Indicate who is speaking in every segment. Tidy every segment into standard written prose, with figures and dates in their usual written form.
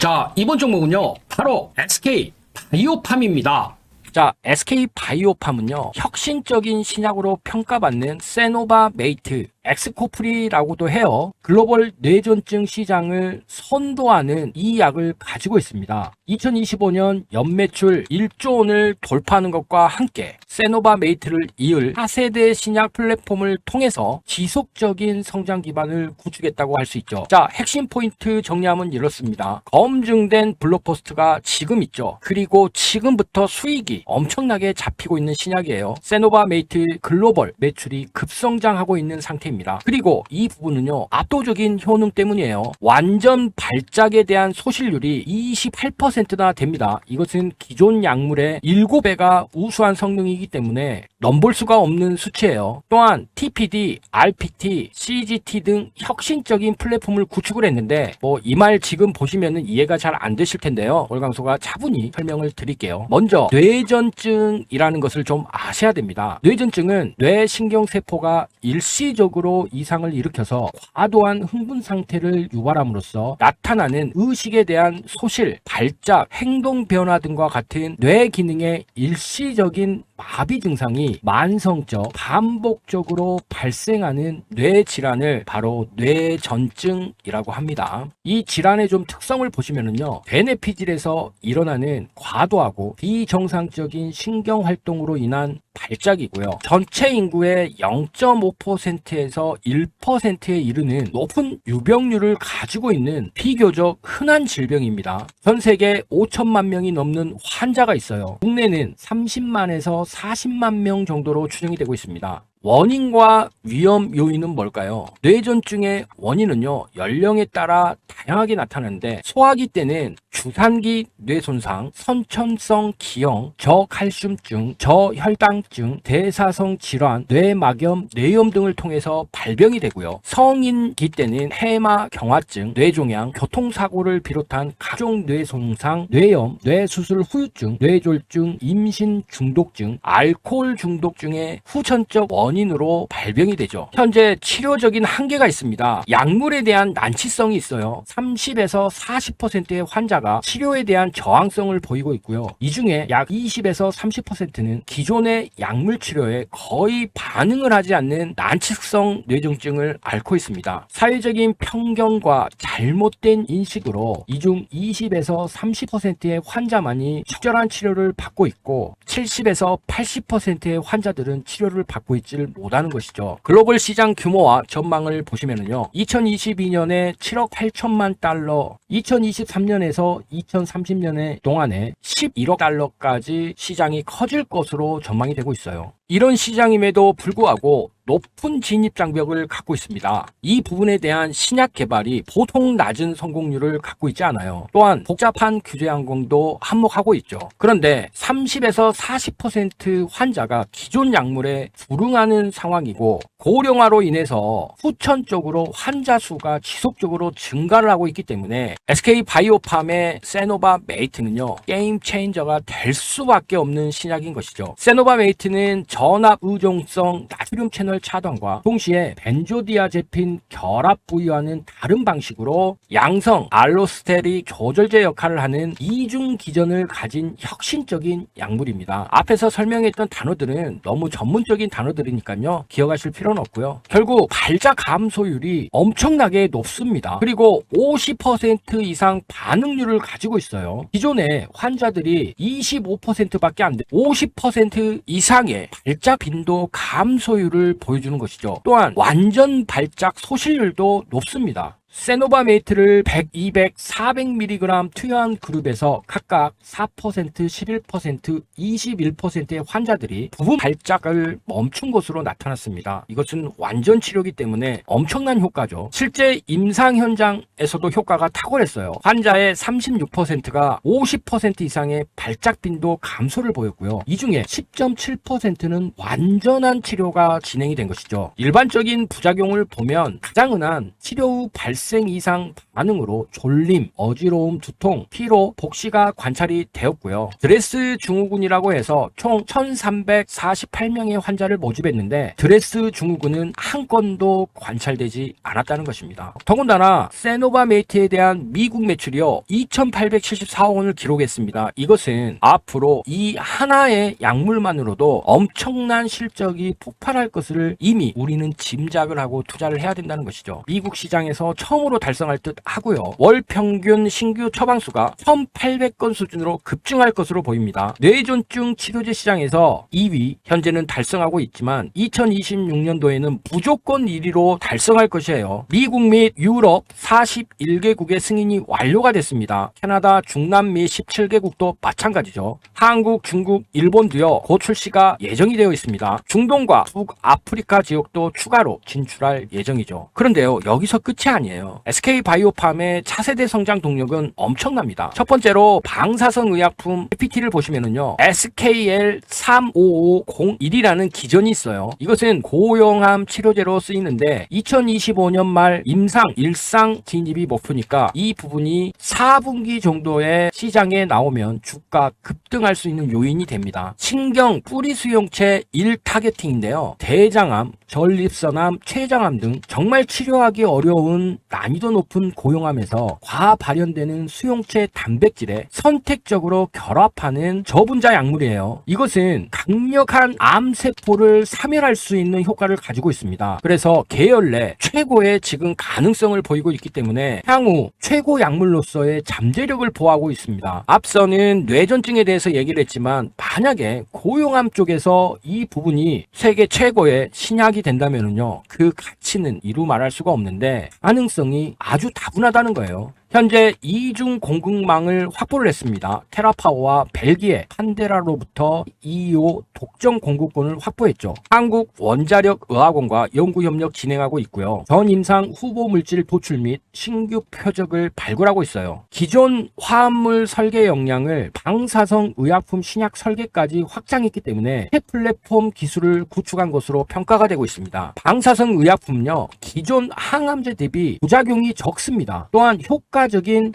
Speaker 1: 자, 이번 종목은요, 바로 SK 바이오팜입니다.
Speaker 2: 자, SK 바이오팜은요, 혁신적인 신약으로 평가받는 세노바메이트, 엑스코프리라고도 해요. 글로벌 뇌전증 시장을 선도하는 이 약을 가지고 있습니다. 2025년 연매출 1조 원을 돌파하는 것과 함께 세노바메이트를 이을 4세대 신약 플랫폼을 통해서 지속적인 성장 기반을 구축했다고 할 수 있죠. 자, 핵심 포인트 정리하면 이렇습니다. 검증된 블록버스트가 지금 있죠. 그리고 지금부터 수익이 엄청나게 잡히고 있는 신약이에요. 세노바메이트 글로벌 매출이 급성장하고 있는 상태입니다. 그리고 이 부분은요, 압도적인 효능 때문이에요. 완전 발작에 대한 소실률이 28%나 됩니다. 이것은 기존 약물의 7배가 우수한 성능이기 때문에 넘볼 수가 없는 수치예요. 또한 TPD, RPT, CGT 등 혁신적인 플랫폼을 구축을 했는데 이 말 지금 보시면 이해가 잘 안 되실 텐데요. 월강소가 차분히 설명을 드릴게요. 먼저 뇌전증이라는 것을 좀 아셔야 됩니다. 뇌전증은 뇌신경세포가 일시적으로 이상을 일으켜서 과도한 흥분 상태를 유발함으로써 나타나는 의식에 대한 소실, 발작, 행동 변화 등과 같은 뇌 기능의 일시적인 마비 증상이 만성적, 반복적으로 발생하는 뇌 질환을 바로 뇌전증이라고 합니다. 이 질환의 좀 특성을 보시면은요, 뇌내피질에서 일어나는 과도하고 비정상적인 신경 활동으로 인한 발작이고요. 전체 인구의 0.5%에서 1%에 이르는 높은 유병률을 가지고 있는 비교적 흔한 질병입니다. 전 세계 5천만 명이 넘는 환자가 있어요. 국내는 30만에서 40만 명 정도로 추정이 되고 있습니다. 원인과 위험 요인은 뭘까요? 뇌전증의 원인은요, 연령에 따라 다양하게 나타나는데 소아기 때는 주산기 뇌손상, 선천성 기형, 저칼슘증, 저혈당증, 대사성 질환, 뇌막염, 뇌염 등을 통해서 발병이 되고요. 성인기 때는 해마경화증, 뇌종양, 교통사고를 비롯한 각종 뇌손상, 뇌염, 뇌수술 후유증, 뇌졸중, 임신 중독증, 알코올 중독증의 후천적 원인으로 발병이 되죠. 현재 치료적인 한계가 있습니다. 약물에 대한 난치성이 있어요. 30에서 40%의 환자가 치료에 대한 저항성을 보이고 있고요. 이 중에 약 20에서 30%는 기존의 약물 치료에 거의 반응을 하지 않는 난치성 뇌전증을 앓고 있습니다. 사회적인 편견과 잘못된 인식으로 이 중 20에서 30%의 환자만이 적절한 치료를 받고 있고 70에서 80%의 환자들은 치료를 받고 있지를 못하는 것이죠. 글로벌 시장 규모와 전망을 보시면요, 2022년에 7억 8천만 달러, 2023년에서 2030년에 동안에 11억 달러까지 시장이 커질 것으로 전망이 되고 있어요. 이런 시장임에도 불구하고 높은 진입 장벽을 갖고 있습니다. 이 부분에 대한 신약 개발이 보통 낮은 성공률을 갖고 있지 않아요. 또한 복잡한 규제 항공도 한몫하고 있죠. 그런데 30에서 40% 환자가 기존 약물에 불응하는 상황이고 고령화로 인해서 후천적으로 환자 수가 지속적으로 증가를 하고 있기 때문에 SK 바이오팜의 세노바메이트는요, 게임 체인저가 될 수밖에 없는 신약인 것이죠. 세노바메이트는 전압 의존성 나트륨 채널 차단과 동시에 벤조디아제핀 결합 부위와는 다른 방식으로 양성 알로스테리 조절제 역할을 하는 이중 기전을 가진 혁신적인 약물입니다. 앞에서 설명했던 단어들은 너무 전문적인 단어들이니까요, 기억하실 필요는 없고요. 결국 발작 감소율이 엄청나게 높습니다. 그리고 50% 이상 반응률을 가지고 있어요. 기존에 환자들이 25%밖에 안 돼. 50% 이상의 발작 빈도 감소율을 보여주는 것이죠. 또한 완전 발작 소실률도 높습니다. 세노바메이트를 100, 200, 400mg 투여한 그룹에서 각각 4%, 11%, 21%의 환자들이 부분 발작을 멈춘 것으로 나타났습니다. 이것은 완전 치료이기 때문에 엄청난 효과죠. 실제 임상 현장에서도 효과가 탁월했어요. 환자의 36%가 50% 이상의 발작 빈도 감소를 보였고요. 이 중에 10.7%는 완전한 치료가 진행이 된 것이죠. 일반적인 부작용을 보면 가장 흔한 치료 후 발생 발생 이상 반응으로 졸림, 어지러움, 두통, 피로, 복시가 관찰이 되었고요. 드레스 증후군이라고 해서 총 1348명의 환자를 모집했는데 드레스 증후군은 한 건도 관찰되지 않았다는 것입니다. 더군다나 세노바메이트에 대한 미국 매출이요 2874억 원을 기록했습니다. 이것은 앞으로 이 하나의 약물만으로도 엄청난 실적이 폭발할 것을 이미 우리는 짐작을 하고 투자를 해야 된다는 것이죠. 미국 시장에서 처음으로 달성할 듯 하고요. 월 평균 신규 처방수가 1800건 수준으로 급증할 것으로 보입니다. 뇌전증 치료제 시장에서 2위 현재는 달성하고 있지만 2026년도에는 무조건 1위로 달성할 것이에요. 미국 및 유럽 41개국의 승인이 완료가 됐습니다. 캐나다, 중남미 17개국도 마찬가지죠. 한국, 중국, 일본도요 곧 출시가 예정이 되어 있습니다. 중동과 북아프리카 지역도 추가로 진출할 예정이죠. 그런데요 여기서 끝이 아니에요. SK바이오팜의 차세대 성장 동력은 엄청납니다. 첫 번째로 방사선 의약품 PPT를 보시면은요 SKL3550-1이라는 기전이 있어요. 이것은 고용암 치료제로 쓰이는데 2025년 말 임상 일상 진입이 목표니까 이 부분이 4분기 정도의 시장에 나오면 주가 급등할 수 있는 요인이 됩니다. 신경 뿌리 수용체 1 타겟팅인데요. 대장암, 전립선암, 췌장암 등 정말 치료하기 어려운 난이도 높은 고용암에서 과발현되는 수용체 단백질에 선택적으로 결합하는 저분자 약물이에요. 이것은 강력한 암세포를 사멸할 수 있는 효과를 가지고 있습니다. 그래서 계열 내 최고의 지금 가능성을 보이고 있기 때문에 향후 최고 약물로서의 잠재력을 보하고 있습니다. 앞서는 뇌전증에 대해서 얘기를 했지만 만약에 고용암 쪽에서 이 부분이 세계 최고의 신약이 된다면요 그 가치는 이루 말할 수가 없는데 가능성이 아주 다분하다는 거예요. 현재 이중 공급망을 확보를 했습니다. 테라파워와 벨기에 판데라로부터 2호 독점 공급권을 확보했죠. 한국원자력의학원과 연구협력 진행하고 있고요. 전임상 후보 물질 도출 및 신규 표적을 발굴하고 있어요. 기존 화합물 설계 역량을 방사성 의약품 신약 설계까지 확장했기 때문에 새 플랫폼 기술을 구축한 것으로 평가가 되고 있습니다. 방사성 의약품은요 기존 항암제 대비 부작용이 적습니다. 또한 효과적인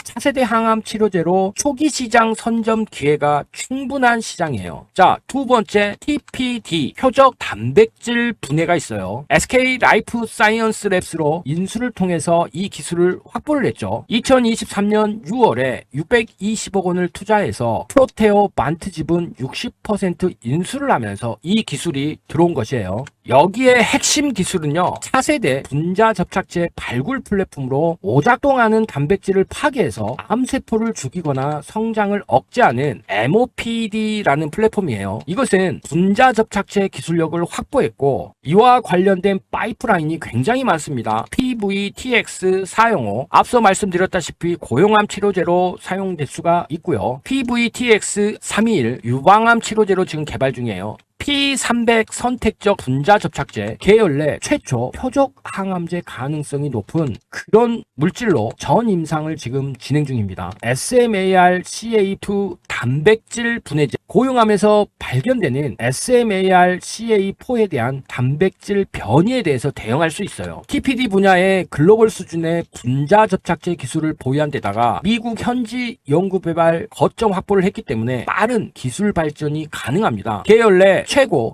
Speaker 2: 차세대 항암 치료제로 초기 시장 선점 기회가 충분한 시장이에요. 자, 두 번째 TPD 표적 단백질 분해가 있어요. SK 라이프 사이언스 랩스로 인수를 통해서 이 기술을 확보를 했죠. 2023년 6월에 620억 원을 투자해서 프로테오 반트 지분 60% 인수를 하면서 이 기술이 들어온 것이에요. 여기에 핵심 기술은요 차세대 분자 접착제 발굴 플랫폼으로 오작동하는 단백질을 파괴해서 암세포를 죽이거나 성장을 억제하는 MOPD라는 플랫폼이에요. 이것은 분자 접착제 기술력을 확보했고 이와 관련된 파이프라인이 굉장히 많습니다. PVTX 405 앞서 말씀드렸다시피 고용암 치료제로 사용될 수가 있고요. PVTX 321 유방암 치료제로 지금 개발 중이에요. P300 선택적 분자 접착제 계열 내 최초 표적 항암제 가능성이 높은 그런 물질로 전 임상을 지금 진행 중입니다. SMAR-CA2 단백질 분해제 고용암에서 발견되는 SMAR-CA4에 대한 단백질 변이에 대해서 대응할 수 있어요. TPD 분야의 글로벌 수준의 분자 접착제 기술을 보유한 데다가 미국 현지 연구 개발 거점 확보를 했기 때문에 빠른 기술 발전이 가능합니다. 계열 내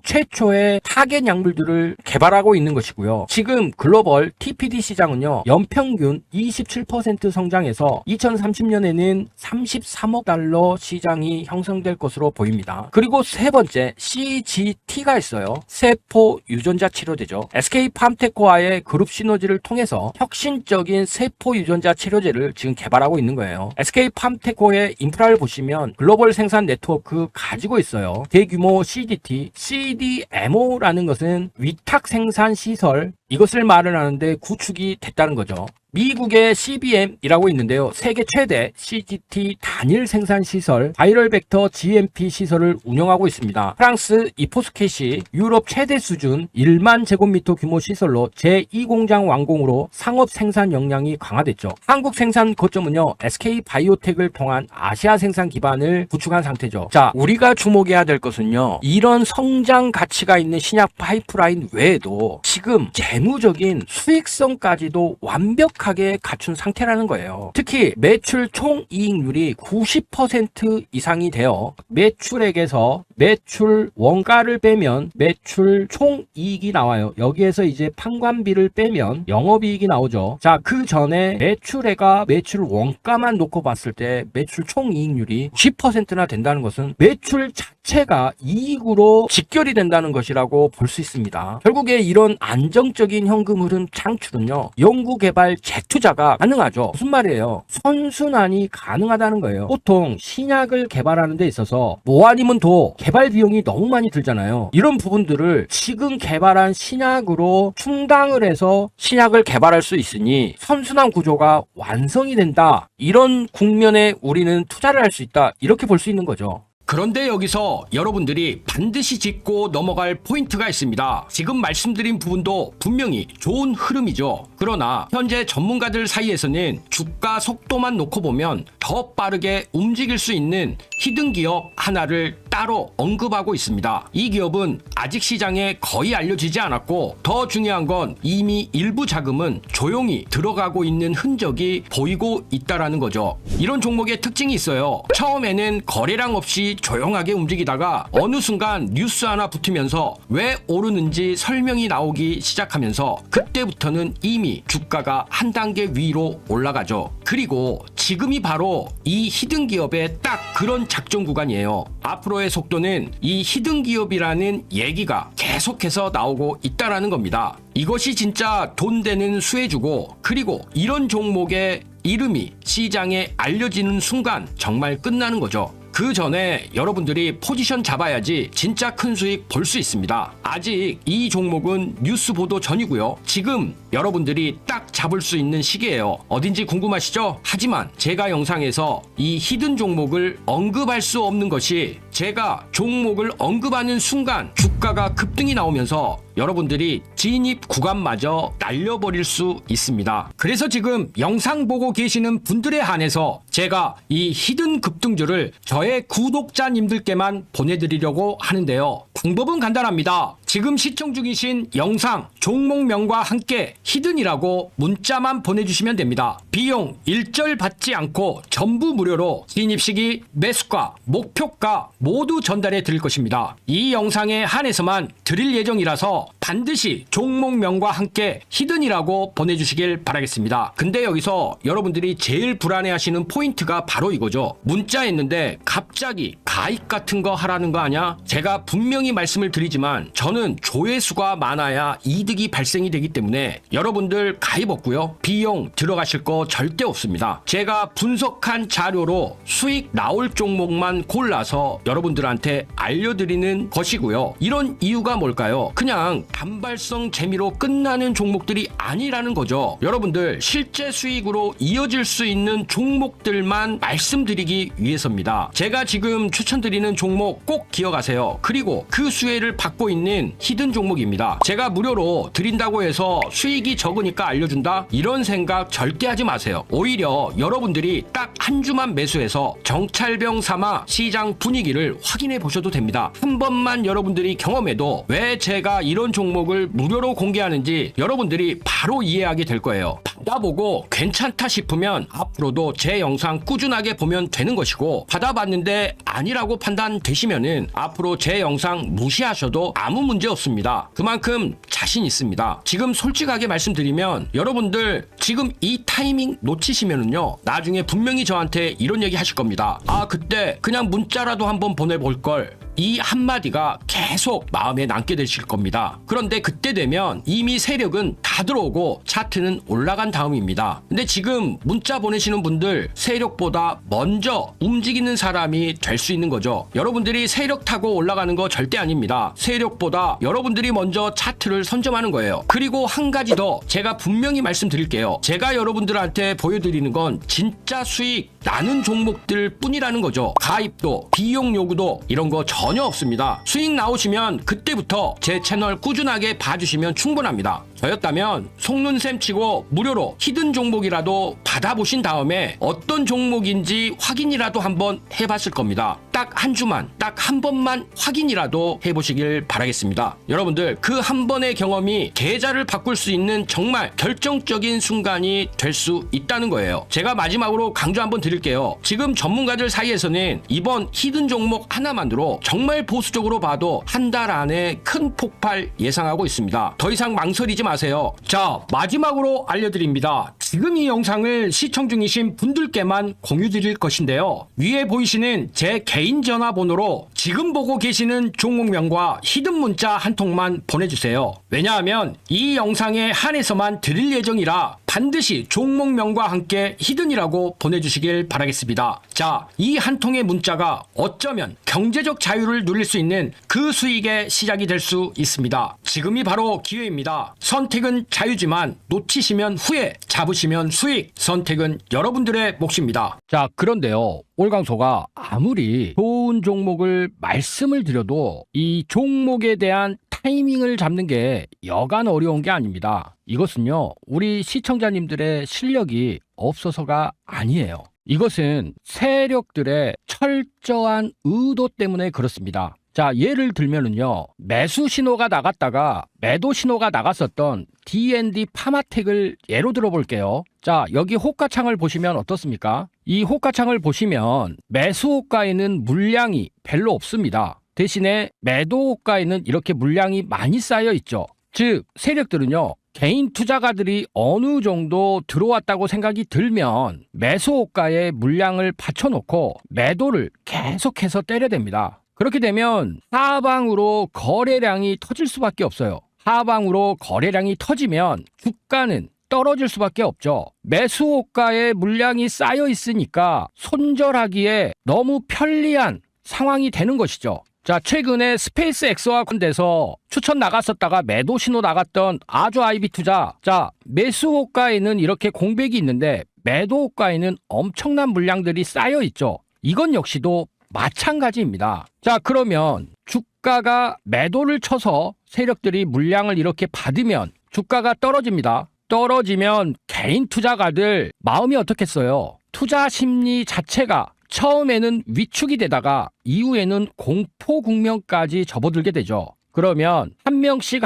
Speaker 2: 최초의 타겟 약물들을 개발하고 있는 것이고요. 지금 글로벌 TPD 시장은요 연평균 27% 성장해서 2030년에는 33억 달러 시장이 형성될 것으로 보입니다. 그리고 세 번째 CGT가 있어요. 세포 유전자 치료제죠. SK팜테코와의 그룹 시너지를 통해서 혁신적인 세포 유전자 치료제를 지금 개발하고 있는 거예요. SK팜테코의 인프라를 보시면 글로벌 생산 네트워크 가지고 있어요. 대규모 CDT, CDMO라는 것은 위탁 생산 시설 이것을 말을 하는데 구축이 됐다는 거죠. 미국의 CBM이라고 있는데요. 세계 최대 CGT 단일 생산 시설, 바이럴 벡터 GMP 시설을 운영하고 있습니다. 프랑스 이포스켓이 유럽 최대 수준 1만 제곱미터 규모 시설로 제2공장 완공으로 상업 생산 역량이 강화됐죠. 한국 생산 거점은요. SK바이오텍을 통한 아시아 생산 기반을 구축한 상태죠. 자, 우리가 주목해야 될 것은요. 이런 성장 가치가 있는 신약 파이프라인 외에도 지금 재무적인 수익성까지도 완벽한 완벽하게 갖춘 상태라는 거예요. 특히 매출 총이익률이 90% 이상이 돼요. 매출액에서 매출 원가를 빼면 매출 총이익이 나와요. 여기에서 이제 판관비를 빼면 영업이익이 나오죠. 자, 그 전에 매출액과 매출 원가만 놓고 봤을 때 매출 총이익률이 90%나 된다는 것은 매출 자체가 이익으로 직결이 된다는 것이라고 볼 수 있습니다. 결국에 이런 안정적인 현금 흐름 창출은요, 연구개발 재투자가 가능하죠. 무슨 말이에요? 선순환이 가능하다는 거예요. 보통 신약을 개발하는 데 있어서 뭐 아니면 도 개발 비용이 너무 많이 들잖아요. 이런 부분들을 지금 개발한 신약으로 충당을 해서 신약을 개발할 수 있으니 선순환 구조가 완성이 된다. 이런 국면에 우리는 투자를 할 수 있다. 이렇게 볼 수 있는 거죠.
Speaker 1: 그런데 여기서 여러분들이 반드시 짚고 넘어갈 포인트가 있습니다. 지금 말씀드린 부분도 분명히 좋은 흐름이죠. 그러나 현재 전문가들 사이에서는 주가 속도만 놓고 보면 더 빠르게 움직일 수 있는 히든 기업 하나를 따로 언급하고 있습니다. 이 기업은 아직 시장에 거의 알려지지 않았고, 더 중요한 건 이미 일부 자금은 조용히 들어가고 있는 흔적이 보이고 있다라는 거죠. 이런 종목의 특징이 있어요. 처음에는 거래량 없이 조용하게 움직이다가 어느 순간 뉴스 하나 붙으면서 왜 오르는지 설명이 나오기 시작하면서 그때부터는 이미 주가가 한 단계 위로 올라가죠. 그리고 지금이 바로 이 히든 기업의 딱 그런 작전 구간이에요. 앞으로의 속도는 이 히든 기업이라는 얘기가 계속해서 나오고 있다라는 겁니다. 이것이 진짜 돈 되는 수혜주고, 그리고 이런 종목의 이름이 시장에 알려지는 순간 정말 끝나는 거죠. 그 전에 여러분들이 포지션 잡아야지 진짜 큰 수익 볼 수 있습니다. 아직 이 종목은 뉴스 보도 전이고요. 지금 여러분들이 딱 잡을 수 있는 시기예요. 어딘지 궁금하시죠? 하지만 제가 영상에서 이 히든 종목을 언급할 수 없는 것이, 제가 종목을 언급하는 순간 주가가 급등이 나오면서 여러분들이 진입 구간마저 날려버릴 수 있습니다. 그래서 지금 영상 보고 계시는 분들에 한해서 제가 이 히든 급등주를 저의 구독자님들께만 보내드리려고 하는데요. 방법은 간단합니다. 지금 시청 중이신 영상 종목명과 함께 히든이라고 문자만 보내주시면 됩니다. 비용 일절 받지 않고 전부 무료로 진입시기, 매수가, 목표가 모두 전달해 드릴 것입니다. 이 영상에 한해서만 드릴 예정이라서 반드시 종목명과 함께 히든이라고 보내주시길 바라겠습니다. 근데 여기서 여러분들이 제일 불안해하시는 포인트가 바로 이거죠. 문자 했는데 갑자기 가입 같은 거 하라는 거 아냐? 제가 분명히 말씀을 드리지만 저는 조회수가 많아야 이득이 발생이 되기 때문에 여러분들 가입 없고요. 비용 들어가실 거 절대 없습니다. 제가 분석한 자료로 수익 나올 종목만 골라서 여러분들한테 알려드리는 것이고요. 이런 이유가 뭘까요? 그냥 단발성 재미로 끝나는 종목들이 아니라는 거죠. 여러분들 실제 수익으로 이어질 수 있는 종목들만 말씀드리기 위해서입니다. 제가 지금 추천드리는 종목 꼭 기억하세요. 그리고 그 수혜를 받고 있는 히든 종목입니다. 제가 무료로 드린다고 해서 수익이 적으니까 알려준다? 이런 생각 절대 하지 마세요. 오히려 여러분들이 딱 한 주만 매수해서 정찰병 삼아 시장 분위기를 확인해 보셔도 됩니다. 한 번만 여러분들이 경험해도 왜 제가 이런 종목을 무료로 공개하는지 여러분들이 바로 이해하게 될 거예요. 받아보고 괜찮다 싶으면 앞으로도 제 영상 꾸준하게 보면 되는 것이고, 받아봤는데 아니라고 판단되시면은 앞으로 제 영상 무시하셔도 아무 문제 없습니다. 그만큼 자신 있습니다. 지금 솔직하게 말씀드리면 여러분들 지금 이 타이밍 놓치시면은요, 나중에 분명히 저한테 이런 얘기 하실 겁니다. 아, 그때 그냥 문자라도 한번 보내볼 걸. 이 한마디가 계속 마음에 남게 되실 겁니다. 그런데 그때 되면 이미 세력은 다 들어오고 차트는 올라간 다음입니다. 근데 지금 문자 보내시는 분들 세력보다 먼저 움직이는 사람이 될 수 있는 거죠. 여러분들이 세력 타고 올라가는 거 절대 아닙니다. 세력보다 여러분들이 먼저 차트를 선점하는 거예요. 그리고 한 가지 더 제가 분명히 말씀드릴게요. 제가 여러분들한테 보여드리는 건 진짜 수익 나는 종목들 뿐이라는 거죠. 가입도, 비용 요구도 이런 거 전혀 없습니다. 수익 나오시면 그때부터 제 채널 꾸준하게 봐주시면 충분합니다. 저였다면 속눈샘 치고 무료로 히든 종목이라도 받아보신 다음에 어떤 종목인지 확인이라도 한번 해봤을 겁니다. 딱 딱 한 주만, 딱 한 번만 확인이라도 해보시길 바라겠습니다. 여러분들 그 한 번의 경험이 계좌를 바꿀 수 있는 정말 결정적인 순간이 될 수 있다는 거예요. 제가 마지막으로 강조 한번 드릴게요. 지금 전문가들 사이에서는 이번 히든 종목 하나만으로 정말 보수적으로 봐도 한 달 안에 큰 폭발 예상하고 있습니다. 더 이상 망설이지 마세요. 자, 마지막으로 알려드립니다. 지금 이 영상을 시청 중이신 분들께만 공유 드릴 것인데요. 위에 보이시는 제 개인 전화번호로 지금 보고 계시는 종목명과 히든 문자 한 통만 보내주세요. 왜냐하면 이 영상에 한해서만 드릴 예정이라 반드시 종목명과 함께 히든이라고 보내주시길 바라겠습니다. 자, 이 한 통의 문자가 어쩌면 경제적 자유를 누릴 수 있는 그 수익의 시작이 될 수 있습니다. 지금이 바로 기회입니다. 선택은 자유지만 놓치시면 후회, 잡으시면 수익. 선택은 여러분들의 몫입니다.
Speaker 2: 자, 그런데요. 올강소가 아무리 좋은 종목을 말씀을 드려도 이 종목에 대한 타이밍을 잡는 게 여간 어려운 게 아닙니다. 이것은요, 우리 시청자님들의 실력이 없어서가 아니에요. 이것은 세력들의 철저한 의도 때문에 그렇습니다. 자, 예를 들면은요, 매수 신호가 나갔다가 매도 신호가 나갔었던 D&D 파마텍을 예로 들어볼게요. 자, 여기 호가창을 보시면 어떻습니까? 이 호가창을 보시면 매수 호가에는 물량이 별로 없습니다. 대신에 매도 호가에는 이렇게 물량이 많이 쌓여 있죠. 즉, 세력들은요, 개인 투자가들이 어느 정도 들어왔다고 생각이 들면 매수 호가에 물량을 받쳐놓고 매도를 계속해서 때려댑니다. 그렇게 되면 하방으로 거래량이 터질 수밖에 없어요. 하방으로 거래량이 터지면 주가는 떨어질 수밖에 없죠. 매수 호가에 물량이 쌓여 있으니까 손절하기에 너무 편리한 상황이 되는 것이죠. 자, 최근에 스페이스 X와 건대서 추천 나갔었다가 매도 신호 나갔던 아주 아이비 투자. 자, 매수 호가에는 이렇게 공백이 있는데 매도 호가에는 엄청난 물량들이 쌓여 있죠. 이건 역시도 마찬가지입니다. 자, 그러면 주가가 매도를 쳐서 세력들이 물량을 이렇게 받으면 주가가 떨어집니다. 떨어지면 개인 투자가들 마음이 어떻겠어요? 투자 심리 자체가 처음에는 위축이 되다가 이후에는 공포 국면까지 접어들게 되죠. 그러면 한 명씩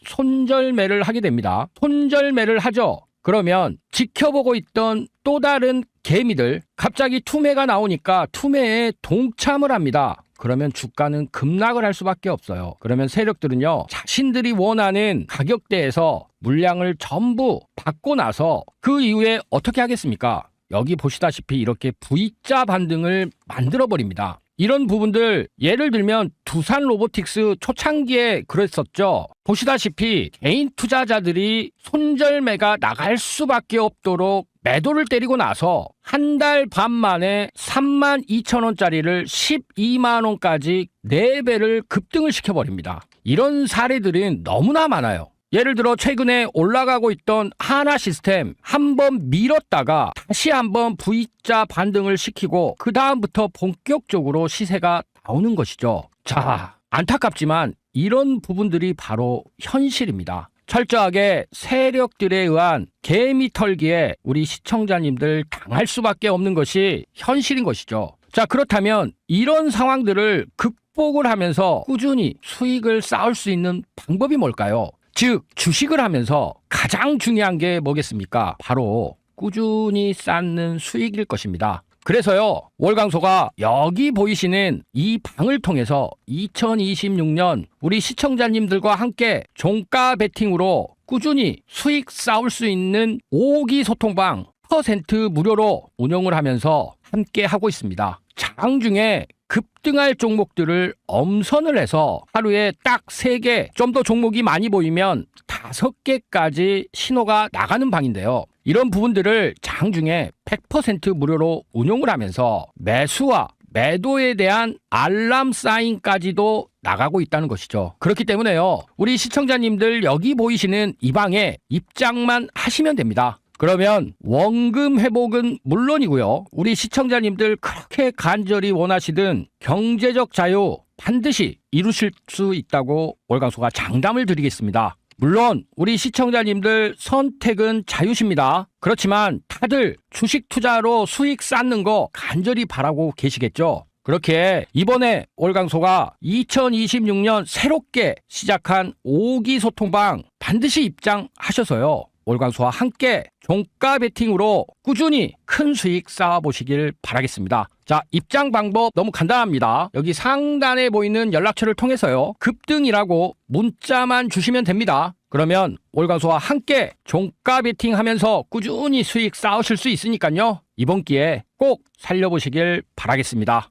Speaker 2: 손절매를 하게 됩니다. 손절매를 하죠. 그러면 지켜보고 있던 또 다른 개미들 갑자기 투매가 나오니까 투매에 동참을 합니다. 그러면 주가는 급락을 할 수밖에 없어요. 그러면 세력들은요, 자신들이 원하는 가격대에서 물량을 전부 받고 나서 그 이후에 어떻게 하겠습니까? 여기 보시다시피 이렇게 V자 반등을 만들어버립니다. 이런 부분들 예를 들면 두산 로보틱스 초창기에 그랬었죠. 보시다시피 개인 투자자들이 손절매가 나갈 수밖에 없도록 매도를 때리고 나서 한 달 반 만에 32,000원짜리를 12만원까지 4배를 급등을 시켜버립니다. 이런 사례들은 너무나 많아요. 예를 들어 최근에 올라가고 있던 하나시스템 한번 밀었다가 다시 한번 V자 반등을 시키고 그 다음부터 본격적으로 시세가 나오는 것이죠. 자, 안타깝지만 이런 부분들이 바로 현실입니다. 철저하게 세력들에 의한 개미 털기에 우리 시청자님들 당할 수밖에 없는 것이 현실인 것이죠. 자, 그렇다면 이런 상황들을 극복을 하면서 꾸준히 수익을 쌓을 수 있는 방법이 뭘까요? 즉, 주식을 하면서 가장 중요한 게 뭐겠습니까? 바로 꾸준히 쌓는 수익일 것입니다. 그래서요, 월강소가 여기 보이시는 이 방을 통해서 2026년 우리 시청자님들과 함께 종가 베팅으로 꾸준히 수익 쌓을 수 있는 5기 소통방 % 무료로 운영을 하면서 함께 하고 있습니다. 장중에 급등할 종목들을 엄선을 해서 하루에 딱 3개, 좀 더 종목이 많이 보이면 5개까지 신호가 나가는 방인데요. 이런 부분들을 장중에 100% 무료로 운용을 하면서 매수와 매도에 대한 알람 사인까지도 나가고 있다는 것이죠. 그렇기 때문에요, 우리 시청자님들 여기 보이시는 이 방에 입장만 하시면 됩니다. 그러면 원금 회복은 물론이고요, 우리 시청자님들 그렇게 간절히 원하시던 경제적 자유 반드시 이루실 수 있다고 월강소가 장담을 드리겠습니다. 물론 우리 시청자님들 선택은 자유십니다. 그렇지만 다들 주식 투자로 수익 쌓는 거 간절히 바라고 계시겠죠? 그렇게 이번에 월강소가 2026년 새롭게 시작한 5기 소통방 반드시 입장하셔서요. 월강소와 함께 종가 베팅으로 꾸준히 큰 수익 쌓아보시길 바라겠습니다. 자, 입장 방법 너무 간단합니다. 여기 상단에 보이는 연락처를 통해서요. 급등이라고 문자만 주시면 됩니다. 그러면 월강소와 함께 종가 베팅하면서 꾸준히 수익 쌓으실 수 있으니까요. 이번 기회에 꼭 살려보시길 바라겠습니다.